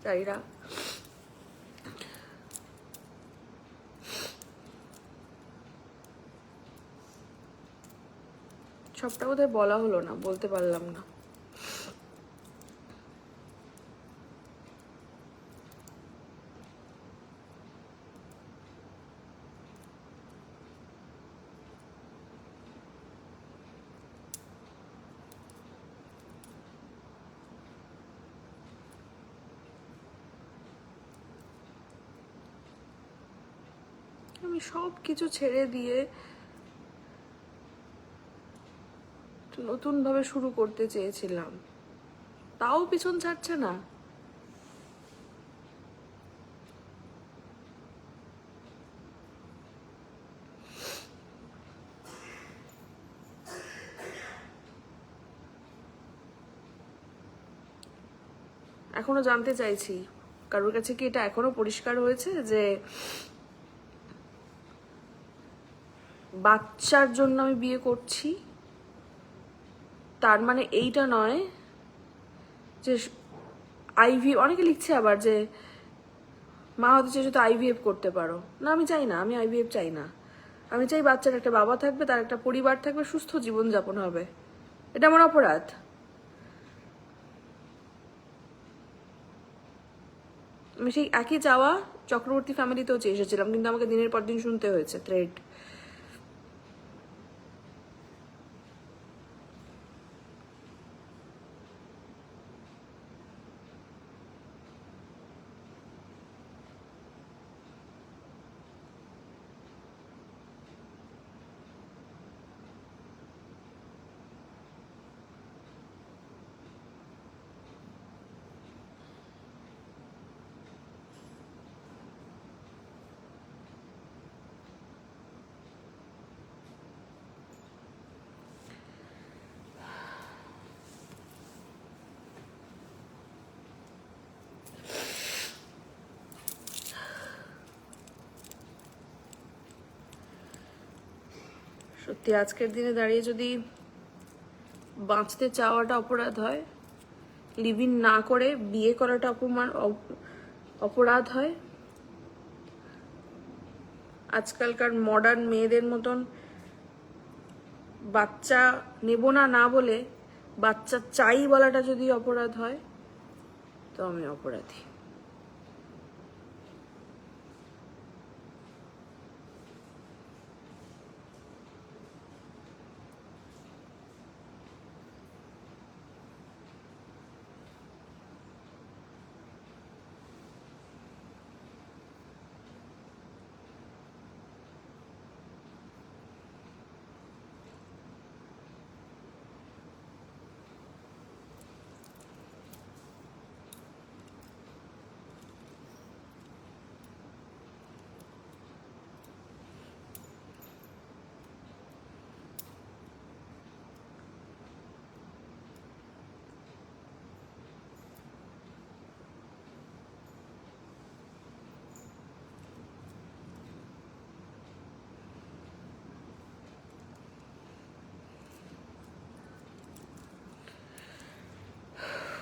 জানি না সবটা বোধহয় বলা হলো না, বলতে পারলাম না। আমি সব কিছু ছেড়ে দিয়ে নতুন ভাবে শুরু করতে চেয়েছিলাম, তাও পিছন ছাড়ছে না। এখনো জানতে চাইছি কারোর কাছে কি এটা এখনো পরিষ্কার হয়েছে যে বাচ্চার জন্য আমি বিয়ে করছি? তার মানে এইটা নয় যে অনেকে লিখছে আবার যে মা হতে চেয়েছো তো IVF করতে পারো। না, আমি চাই না, আমি IVF চাই না। আমি চাই বাচ্চার একটা বাবা থাকবে, তার একটা পরিবার থাকবে, সুস্থ জীবনযাপন হবে। এটা আমার অপরাধ? আমি সেই একই চাওয়া চক্রবর্তী ফ্যামিলিতেও চেয়ে এসেছিলাম, কিন্তু আমাকে দিনের পর দিন শুনতে হয়েছে থ্রেড। সত্যি আজকের দিনে দাঁড়িয়ে যদি বাঁচতে চাওয়াটা অপরাধ হয়, লিভ ইন না করে বিয়ে করাটা অপরাধ হয়, আজকালকার মডার্ন মেয়েদের মতন বাচ্চা নেব না না বলে বাচ্চা চাই বলাটা যদি অপরাধ হয়, তো আমি অপরাধী।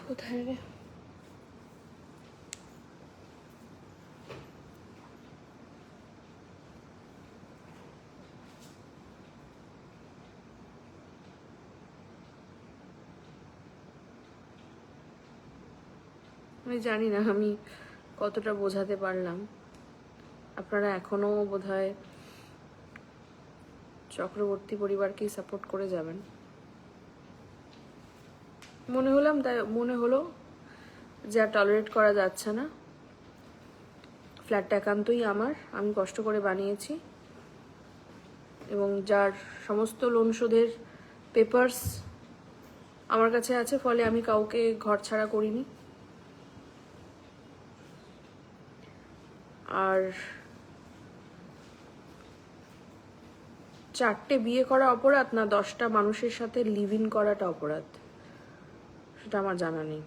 কোথায় রে? আমি জানি না আমি কতটা বোঝাতে পারলাম। আপনারা এখনো বোধহয় চক্রবর্তী পরিবারকেই সাপোর্ট করে যাবেন মনে হলো, যা টলারেট করা যাচ্ছে না। ফ্ল্যাটটা একান্তই আমার, আমি কষ্ট করে বানিয়েছি, এবং যার সমস্ত লোন শোধের পেপারস আমার কাছে আছে, ফলে আমি কাউকে ঘর ছাড়া করিনি। আর 4টে বিয়ে করা অপরাধ না 10টা মানুষের সাথে লিভ ইন করাটা অপরাধ, সেটা আমার জানা নেই।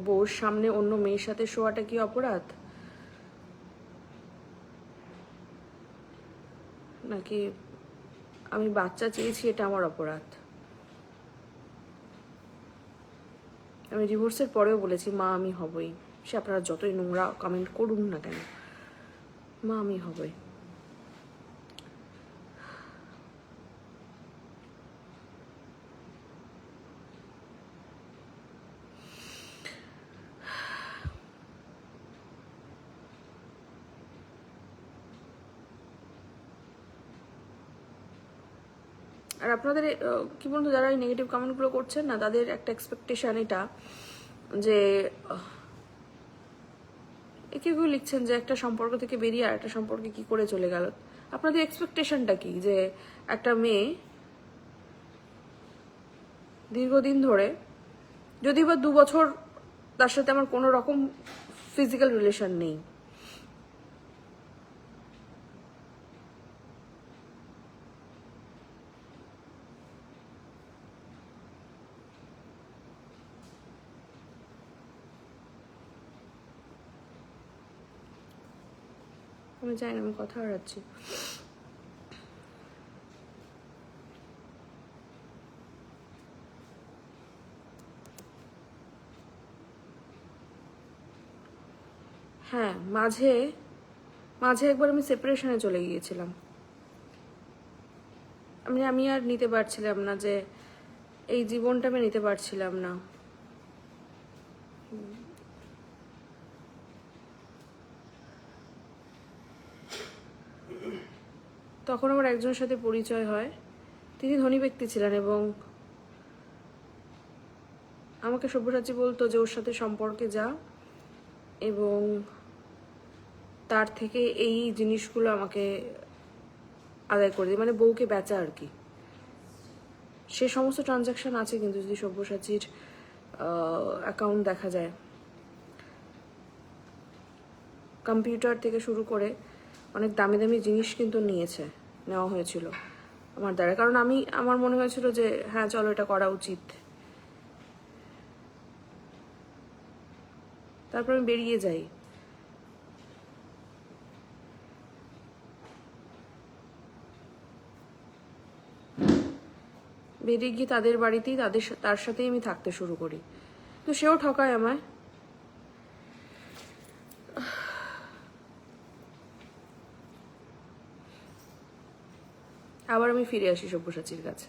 বউর সামনে অন্য মেয়ের সাথে শোয়াটা কি অপরাধ, নাকি আমি বাচ্চা চেয়েছি এটা আমার অপরাধ? আমি ডিভোর্সের পরেও বলেছি মা আমি হবই, সে আপনারা যতই নোংরা কমেন্ট করুন না কেন, মা আমি হবই। আর আপনাদের কি বলুন তো, যারা এই নেগেটিভ কমেন্টগুলো করছেন না, তাদের একটা এক্সপেকটেশন এটা যে কেউ কেউ লিখছেন যে একটা সম্পর্ক থেকে বেরিয়ে আর একটা সম্পর্কে কি করে চলে গেল। আপনাদের এক্সপেকটেশনটা কি, যে একটা মেয়ে দীর্ঘদিন ধরে, যদি বা 2 বছর তার সাথে আমার কোনো রকম ফিজিক্যাল রিলেশন নেই, আমি জানি না, আমি কথা হারাচ্ছি। হ্যাঁ, মাঝে মাঝে একবার আমি সেপারেশনে চলে গিয়েছিলাম। আমি আর নিতে পারছিলাম না, যে এই জীবনটা আমি নিতে পারছিলাম না। তখন আমার একজনের সাথে পরিচয় হয়, তিনি ধনী ব্যক্তি ছিলেন, এবং আমাকে সব্যসাচী বলতো যে ওর সাথে সম্পর্কে যা, এবং তার থেকে এই জিনিসগুলো আমাকে আদায় করে দিই, মানে বউকে বেচা আর কি। সে সমস্ত ট্রানজাকশন আছে কিন্তু, যদি সব্যসাচীর অ্যাকাউন্ট দেখা যায়, কম্পিউটার থেকে শুরু করে অনেক দামি দামি জিনিস কিন্তু নেওয়া হয়েছিল আমার দ্বারা, কারণ আমার মনে হয়েছিল যে হ্যাঁ চলো এটা করা উচিত। তারপর আমি বেরিয়ে যাই। বেরিয়ে গিয়ে তাদের বাড়িতেই তার সাথেই আমি থাকতে শুরু করি, তো সেও ঠকায় আমায়। আবার আমি ফিরে আসি সব্যসাচীর কাছে।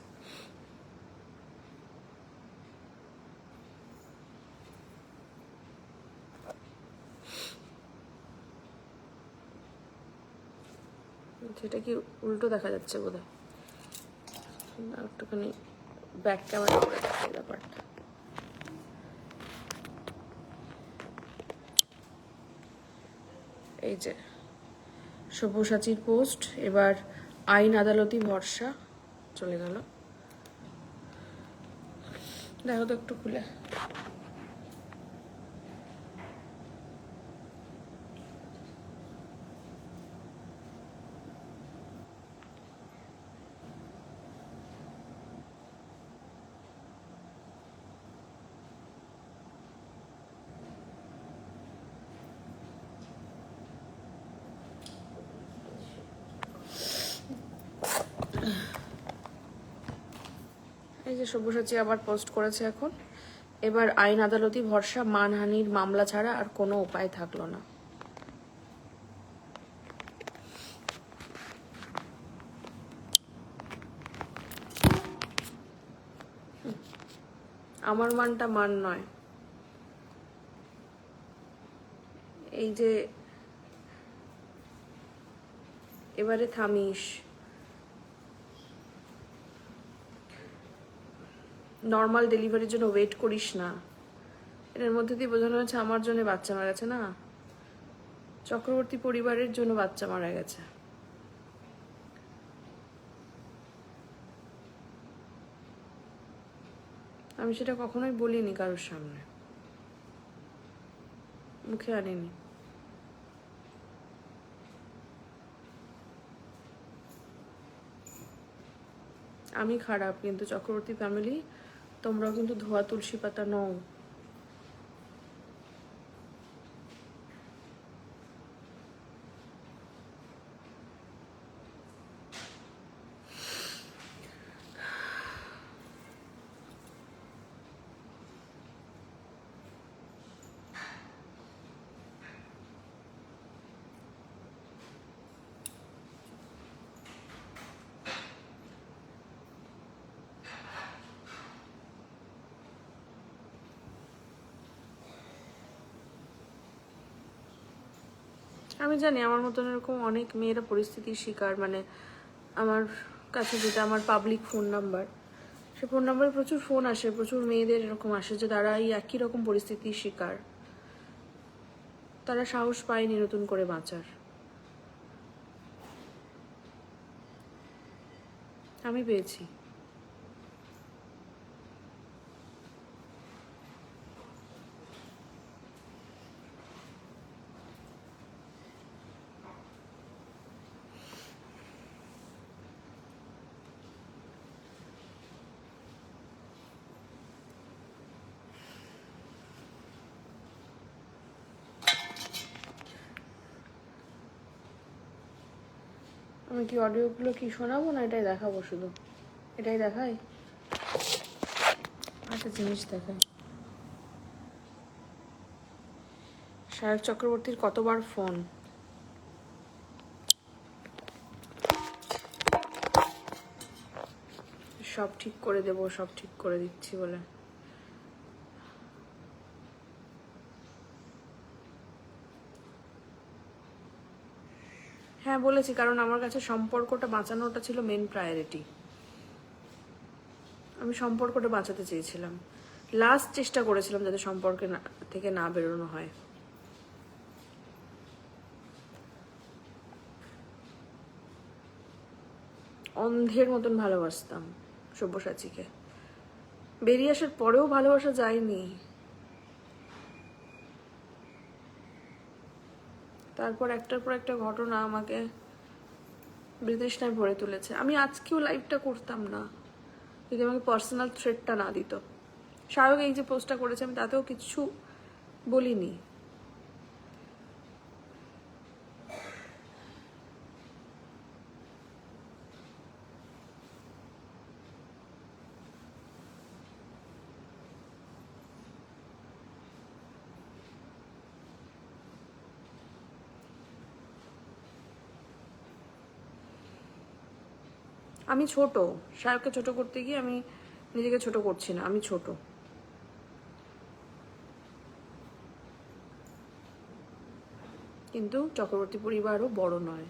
সেটা কি উল্টো দেখা যাচ্ছে বোধহয়, একটুখানি ব্যাক ক্যামেরা করে দেখে ব্যাপারটা। এই যে সব্যসাচীর পোস্ট, এবার আইন আদালতি ভরসা চলে গেল। দেখো তো একটু খুলে। এই যে সব্যসাচী আবার পোস্ট করেছে এখন, এবার আইন আদালতি ভরসা, মানহানির মামলা ছাড়া আর কোনো উপায় থাকলো না। আমার মানটা মান নয়, এই যে এবারে থামিস, নর্মাল ডেলিভারির জন্য ওয়েট করিস না, এর মধ্যে দিয়ে বোঝানো হচ্ছে আমার জন্য বাচ্চা মারা গেছে, না, চক্রবর্তী পরিবারের জন্য বাচ্চা মারা গেছে। আমি সেটা কখনোই বলিনি কারোর সামনে, মুখে আনিনি। আমি খারাপ, কিন্তু চক্রবর্তী ফ্যামিলি তোমরাও কিন্তু ধোয়া তুলসী পাতা নও। আমি জানি আমার মতন এরকম অনেক মেয়েরা পরিস্থিতির শিকার। মানে আমার কাছে যেটা আমার পাবলিক ফোন নাম্বার, সে ফোন নাম্বারে প্রচুর ফোন আসে, প্রচুর মেয়েদের এরকম আসে যে তারা এই একই রকম পরিস্থিতির শিকার, তারা সাহস পায়নি নতুন করে বাঁচার। আমি পেয়েছি। আমি কি অডিওগুলো কি শোনাবো, না এটাই দেখাবো? শুধু এটাই দেখাই, একটা জিনিস দেখাই। সায়ক চক্রবর্তীর কতবার ফোন, সব ঠিক করে দেবো, সব ঠিক করে দিচ্ছি বলে। হ্যাঁ বলেছি, কারণ আমার কাছে সম্পর্কটা বাঁচানোটা ছিল মেন প্রায়োরিটি। আমি সম্পর্কটা বাঁচাতে চেয়েছিলাম, লাস্ট চেষ্টা করেছিলাম যাতে সম্পর্কে থেকে না বেরোনো হয়। অন্ধের মতন ভালোবাসতাম সব্যসাচীকে, বেরিয়ে আসার পরেও ভালোবাসা যায়নি। তারপর একটার পর একটা ঘটনা আমাকে বিতৃষ্ণায় ভরে তুলেছে। আমি আজকেও লাইভটা করতাম না যদি আমাকে পার্সোনাল থ্রেটটা না দিত। সায়ক এই যে পোস্টটা করেছে আমি তাতেও কিছু বলিনি। আমি ছোট, সায়ককে ছোট করতে গিয়ে আমি নিজেকে ছোট করছি না, আমি ছোট। কিন্তু চক্রবর্তী পরিবারও বড় নয়।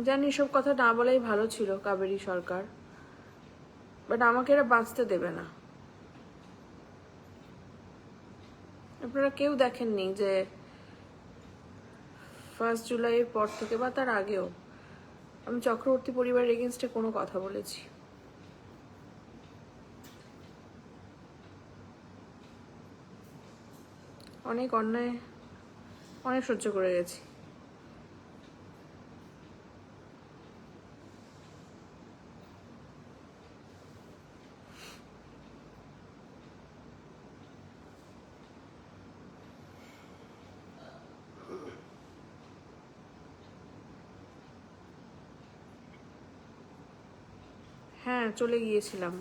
জানি এসব কথা না বলাই ভালো ছিল কাবেরী সরকার, বাট আমাকে এরা বাঁচতে দেবে না। আপনারা কেউ দেখেননি যে 1 জুলাইয়ের পর থেকে বা তার আগেও আমি চক্রবর্তী পরিবারের এগেনস্টে কোনো কথা বলেছি। অনেক অন্যায়, অনেক সহ্য করে গেছি। হ্যাঁ চলে গিয়েছিলাম,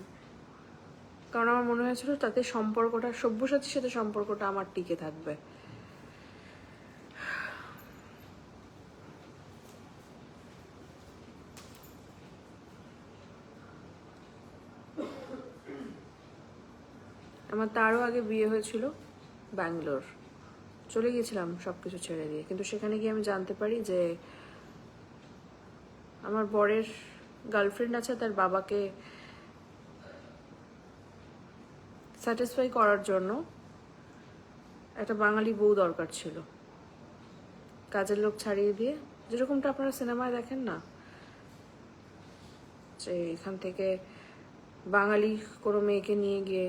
কারণ আমার মনে হয়েছিল তাতে সম্পর্কটা, সব্যসাচীর সাথে সম্পর্কটা আমার টিকে থাকবে। আমার তারও আগে বিয়ে হয়েছিল ব্যাঙ্গালোর, চলে গিয়েছিলাম সব কিছু ছেড়ে দিয়ে, কিন্তু সেখানে গিয়ে আমি জানতে পারি যে আমার বরের গার্লফ্রেন্ড আছে, তার বাবাকে স্যাটিসফাই করার জন্য একটা বাঙালি বউ দরকার ছিল, কাজের লোক ছাড়িয়ে দিয়ে, যেরকমটা আপনারা সিনেমায় দেখেন না, যে এখান থেকে বাঙালি কোনো মেয়েকে নিয়ে গিয়ে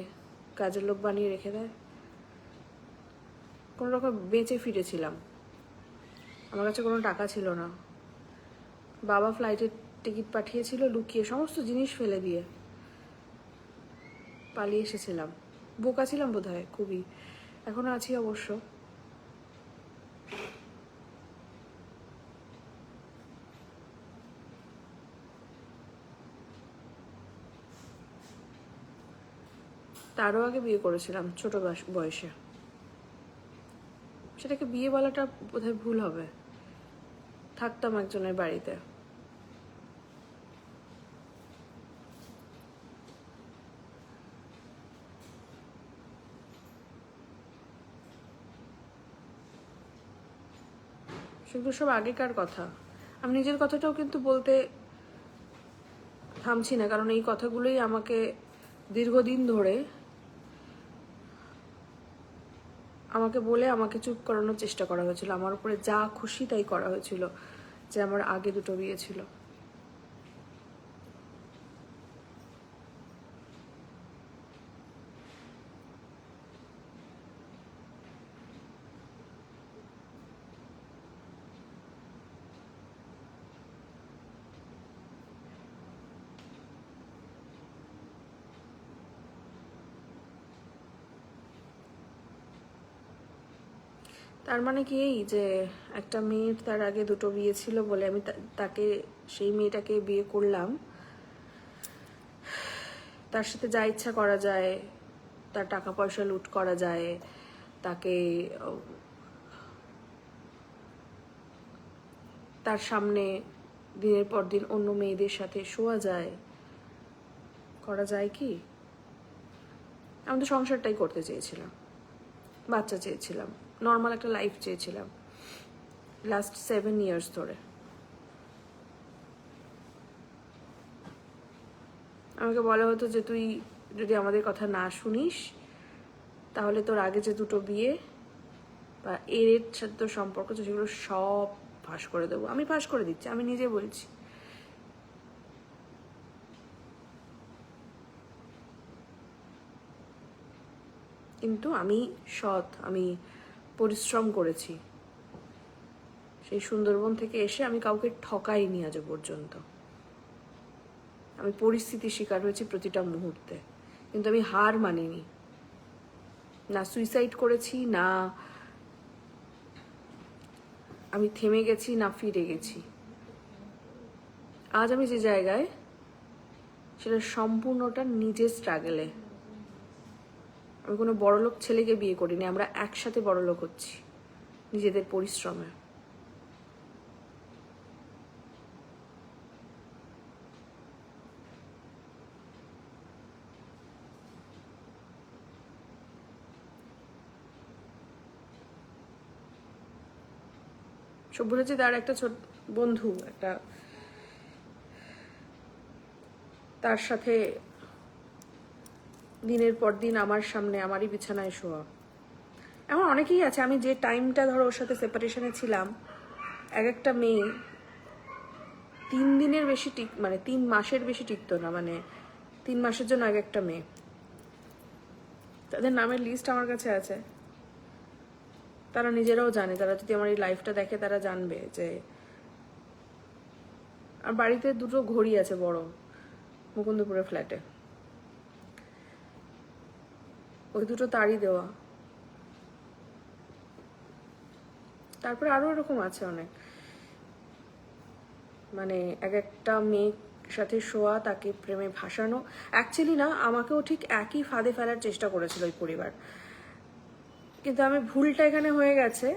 কাজের লোক বানিয়ে রেখে দেয়। কোনো রকম বেঁচে ফিরেছিলাম, আমার কাছে কোনো টাকা ছিল না, বাবা ফ্লাইটের টিকিট পাঠিয়েছিল লুকিয়ে, সমস্ত জিনিস ফেলে দিয়ে পালিয়ে এসেছিলাম। বোকা ছিলাম বোধহয় খুবই, এখনো আছি অবশ্য। তারও আগে বিয়ে করেছিলাম ছোট বয়সে, সেটাকে বিয়ে বলাটা বোধহয় ভুল হবে। থাকতাম একজনের বাড়িতে, সেগুলো সব আগেকার কথা। আমি নিজের কথাটাও কিন্তু বলতে থামছি না, কারণ এই কথাগুলোই আমাকে দীর্ঘদিন ধরে আমাকে বলে আমাকে চুপ করানোর চেষ্টা করা হয়েছিল, আমার উপরে যা খুশি তাই করা হয়েছিল, যে আমার আগে দুটো বিয়ে ছিল। তার মানে কি এই যে একটা মেয়ের তার আগে দুটো বিয়ে ছিল বলে আমি তাকে, সেই মেয়েটাকে বিয়ে করলাম, তার সাথে যা ইচ্ছা করা যায়, তার টাকা পয়সা লুট করা যায়, তাকে তার সামনে দিনের পর দিন অন্য মেয়েদের সাথে শোয়া যায়, করা যায় কি? আমি তো সংসারটাই করতে চেয়েছিলাম, বাচ্চা চেয়েছিলাম, নর্মাল একটা লাইফ চেয়েছিলাম লাস্ট 7 years ধরে। আমাকে বলা হতো যে তুই যদি আমাদের কথা না শুনিস তাহলে তোর আগে যে দুটো বিয়ে বা এর সাথে তোর সম্পর্ক সেগুলো সব ফাঁস করে দেবো। আমি ফাঁস করে দিচ্ছি, আমি নিজে বলছি। কিন্তু আমি সৎ, আমি পরিশ্রম করেছি, সেই সুন্দরবন থেকে এসে আমি কাউকে ঠকাইনি আজ পর্যন্ত। আমি পরিস্থিতির শিকার হয়েছি প্রতিটা মুহূর্তে, কিন্তু আমি হার মানিনি, না সুইসাইড করেছি, না আমি থেমে গেছি, না ফিরে গেছি। আজ আমি যে জায়গায়, সেটা সম্পূর্ণটা নিজের স্ট্রাগলে। আমি কোনো বড়লোক ছেলেকে বিয়ে করিনি, আমরা একসাথে বড়লোক হচ্ছি নিজেদের পরিশ্রমে। সব্যসাচী তার একটা ছোট বন্ধু, একটা তার সাথে দিনের পর দিন আমার সামনে আমারই বিছানায় শোয়া। এমন অনেকেই আছে, আমি যে টাইমটা ধরো ওর সাথে সেপারেশনে ছিলাম, এক একটা মেয়ে 3 দিনের বেশি মানে 3 মাসের বেশি টিকতো না, মানে 3 মাসের জন্য এক একটা মেয়ে, তাদের নামের লিস্ট আমার কাছে আছে। তারা নিজেরাও জানে, তারা যদি আমার এই লাইফটা দেখে তারা জানবে যে আর বাড়িতে দুটো ঘড়ি আছে বড়, মুকুন্দপুরের ফ্ল্যাটে, ওই দুটো তারই দেওয়া। তারপরে আরো এরকম আছে অনেক, মানে এক একটা মেয়ে সাথে শোয়া, তাকে প্রেমে ভাসানো। অ্যাকচুয়ালি না, আমাকেও ঠিক একই ফাঁদে ফেলার চেষ্টা করেছিল ওই পরিবার, কিন্তু আমি ভুলটা এখানে হয়ে গেছে,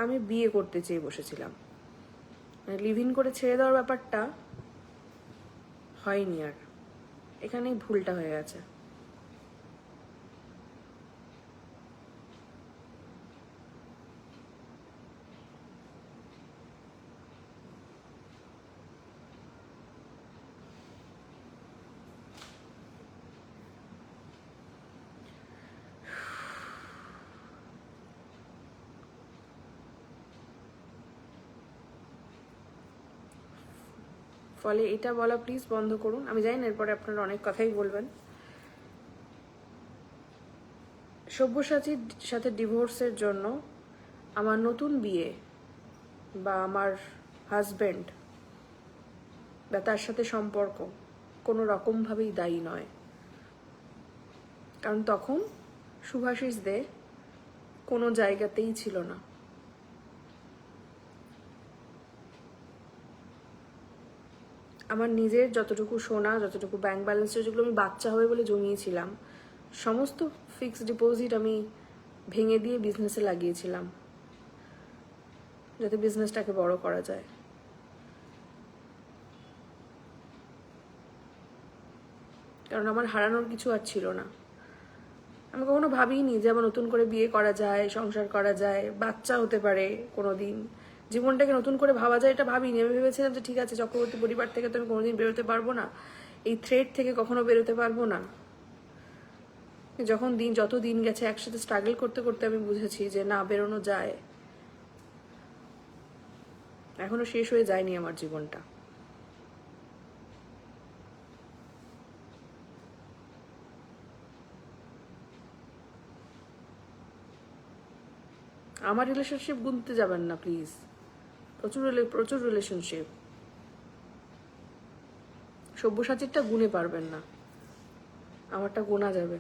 আমি বিয়ে করতে চেয়ে বসেছিলাম, মানে লিভ ইন করে ছেড়ে দেওয়ার ব্যাপারটা হয়নি, আর এখানেই ভুলটা হয়ে গেছে। ফলে এটা বলা প্লিজ বন্ধ করুন। আমি জানি না এরপরে আপনারা অনেক কথাই বলবেন। সব্যসাচীর সাথে ডিভোর্সের জন্য আমার নতুন বিয়ে বা আমার হাজব্যান্ড বা তার সাথে সম্পর্ক কোনো রকমভাবেই দায়ী নয়, কারণ তখন শুভাশিস দে কোনো জায়গাতেই ছিল না। আমার নিজের যতটুকু সোনা, যতটুকু ব্যাংক ব্যালেন্স, যেগুলো আমি বাচ্চা হবে বলে জমিয়েছিলাম, সমস্ত ফিক্সড ডিপোজিট আমি ভেঙে দিয়ে বিজনেসে লাগিয়েছিলাম, যাতে বিজনেসটাকে বড় করা যায়। কারণ আমার হারানোর কিছু আর ছিল না। আমি কখনো ভাবিনি যে আমার নতুন করে বিয়ে করা যায়, সংসার করা যায়, বাচ্চা হতে পারে কোনোদিন, জীবনটাকে নতুন করে ভাবা যায়, এটা ভাবিনি। আমি ভেবেছিলাম যে ঠিক আছে, চক্রবর্তী পরিবার থেকে তো আমি কোনোদিন বেরোতে পারবো না, এই থ্রেড থেকে কখনো বেরোতে পারবো না। যখন যত দিন গেছে একসাথে স্ট্রাগল করতে করতে আমি বুঝেছি যে না, বেরোনো যায়। এখনো শেষ হয়ে যায়নি আমার জীবনটা। আমার রিলেশনশিপ গুনতে যাবেন না প্লিজ, প্রচুর প্রচুর রিলেশনশিপ। সব্যসাচীরটা গুনে পারবেন না, আমারটা গোনা যাবে।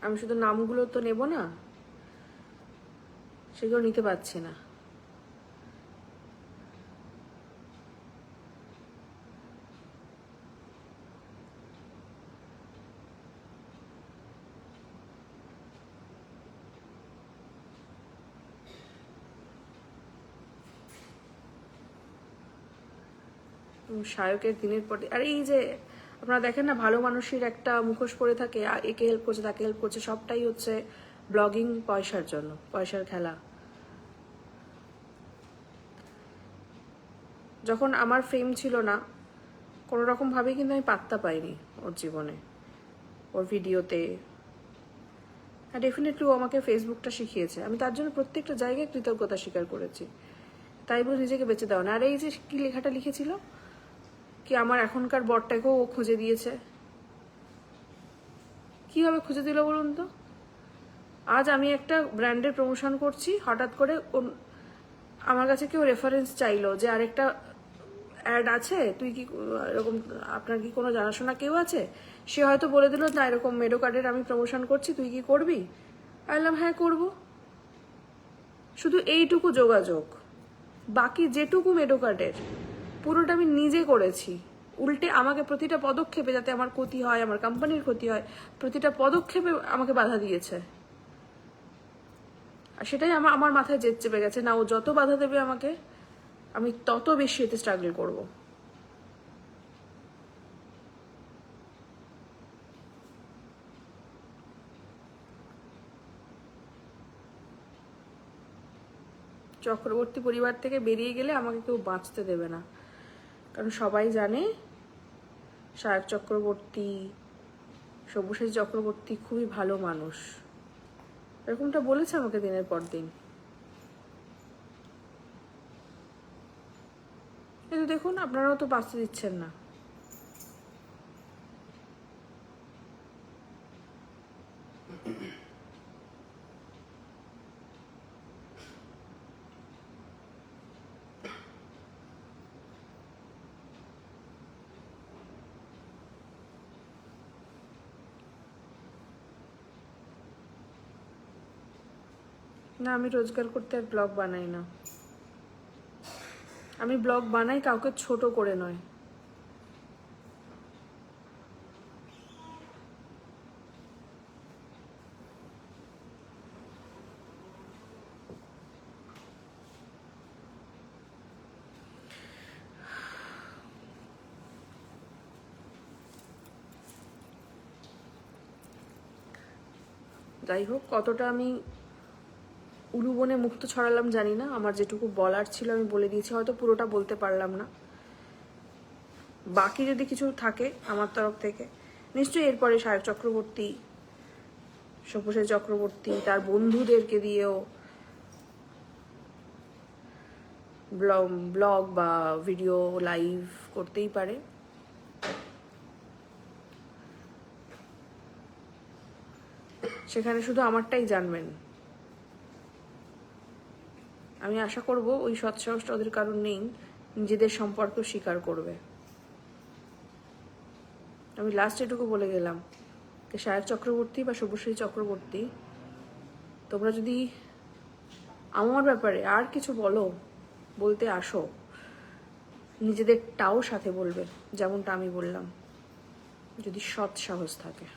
আমি শুধু নামগুলো তো নেব না, সেগুলো নিতে পারছি না। শায়কের দিনের পর দিন, আর এই যে আপনারা দেখেন না, ভালো মানুষের একটা মুখোশ পরে থাকে, একে হেল্প করছে, তাকে হেল্প করছে, সবটাই হচ্ছে ব্লগিং, পয়সার জন্য, পয়সার খেলা। যখন আমার ফেম ছিল না, কোনো রকমভাবেই কিন্তু আমি পাত্তা পাইনি ওর জীবনে, ওর ভিডিওতে। হ্যাঁ, ডেফিনেটলি ও আমাকে ফেসবুকটা শিখিয়েছে, আমি তার জন্য প্রত্যেকটা জায়গায় কৃতজ্ঞতা স্বীকার করেছি। তাই বলে নিজেকে বেঁচে দেওয়া না। আর এই যে কি লেখাটা লিখেছিল, কি আমার এখনকার বরটাকেও ও খুঁজে দিয়েছে, কিভাবে খুঁজে দিল বলুন তো? আজ আমি একটা ব্র্যান্ডের প্রমোশন করছি, হঠাৎ করে আমার কাছে কেউ রেফারেন্স চাইলো যে আরেকটা অ্যাড আছে, তুই কি এরকম, আপনার কি কোনো জানাশোনা কেউ আছে? সে হয়তো বলে দিল না, এরকম মেডো কার্ডের আমি প্রমোশন করছি, তুই কি করবি? বললাম হ্যাঁ করব। শুধু এইটুকু যোগাযোগ, বাকি যেটুকু মেডো কার্ডের পুরোটা আমি নিজে করেছি। উল্টে আমাকে প্রতিটা পদক্ষেপে, যাতে আমার ক্ষতি হয়, আমার কোম্পানির ক্ষতি হয়, প্রতিটা পদক্ষেপে আমাকে বাধা দিয়েছে। আর সেটাই আমার মাথায় জেদ চেপে গেছে, না ও যত বাধা দেবে আমাকে, আমি তত বেশি এতে স্ট্রাগল করব। চক্রবর্তী পরিবার থেকে বেরিয়ে গেলে আমাকে কেউ বাঁচতে দেবে না, কারণ সবাই জানে শায়ক চক্রবর্তী, সব্যসাচী চক্রবর্তী খুবই ভালো মানুষ, এরকমটা বলেছে আমাকে দিনের পর দিন। কিন্তু দেখুন, আপনারাও তো বাঁচতে দিচ্ছেন না। না, আমি রোজগার করতে আর ব্লগ বানাই না। আমি ব্লগ বানাই, কাউকে ছোট করে নয়। যাই হোক, কতটা আমি উলুবনে মুক্ত ছড়ালাম জানি না, আমার যেটুকু বলার ছিল আমি বলে দিয়েছি, হয়তো পুরোটা বলতে পারলাম না। বাকি যদি কিছু থাকে আমার তরফ থেকে নিশ্চয়ই এরপরে সায়ক চক্রবর্তী, সব্যসাচী চক্রবর্তী তার বন্ধুদেরকে দিয়েও ব্লগ বা ভিডিও লাইভ করতেই পারে। সেখানে শুধু আমারটাই জানবেন। আমি আশা করব ওই সৎসাহসটা ওদের কারণ নেই, নিজেদের সম্পর্ক স্বীকার করবে। আমি লাস্ট এটুকু বলে গেলাম যে সায়ক চক্রবর্তী বা সব্যসাচী চক্রবর্তী, তোমরা যদি আমার ব্যাপারে আর কিছু বলতে আসো, নিজেদেরটাও সাথে বলবে, যেমনটা আমি বললাম, যদি সৎ সাহস থাকে।